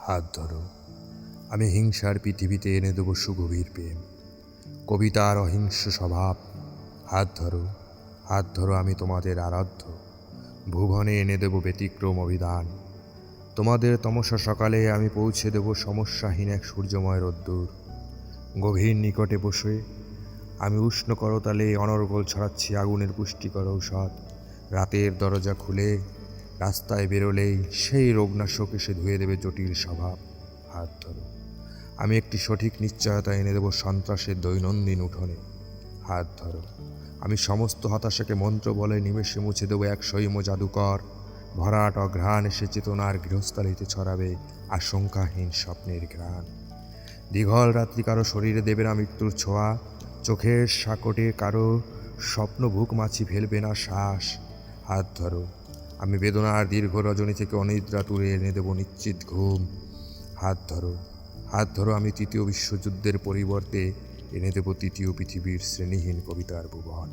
হাত ধরো, আমি হিংসার পৃথিবীতে এনে দেবো সুগভীর প্রেম, কবিতার অহিংস স্বভাব। হাত ধরো, হাত ধরো, আমি তোমাদের আরাধ্য, ভুবনে এনে দেব ব্যতিক্রম অভিধান। তোমাদের তমসা সকালে আমি পৌঁছে দেব সমস্যাহীন এক সূর্যময় রোদ্দুর। গভীর নিকটে বসে আমি উষ্ণ করতালে অনর্গল ছড়াচ্ছি আগুনের পুষ্টিকর ঔষধ। রাতের দরজা খুলে রাস্তায় বেরোলেই সেই রোগনাশক এসে ধুয়ে দেবে জটিল স্বভাব। হাত ধরো, আমি একটি সঠিক নিশ্চয়তা এনে দেব সন্ত্রাসের দৈনন্দিন উঠোনে। হাত ধরো, আমি সমস্ত হতাশাকে মন্ত্র বলে নিমেষে মুছে দেবো এক সৈম জাদুকর। ভরাট অঘ্রাণ এসে চেতনার গৃহস্থালিতে ছড়াবে আশঙ্কাহীন স্বপ্নের ঘ্রাণ। দীঘল রাত্রি কারো শরীরে দেবে না মৃত্যুর ছোঁয়া, চোখের সাকটে কারো স্বপ্ন বুক মাছি ফেলবে না শ্বাস। হাত ধরো, আমি বেদনার দীর্ঘ রজনী থেকে অনিদ্রা তুলে এনে দেব নিশ্চিত ঘুম। হাত ধরো, হাত ধরো, আমি তৃতীয় বিশ্বযুদ্ধের পরিবর্তে এনে দেব তৃতীয় পৃথিবীর শ্রেণীহীন কবিতার ভুবন।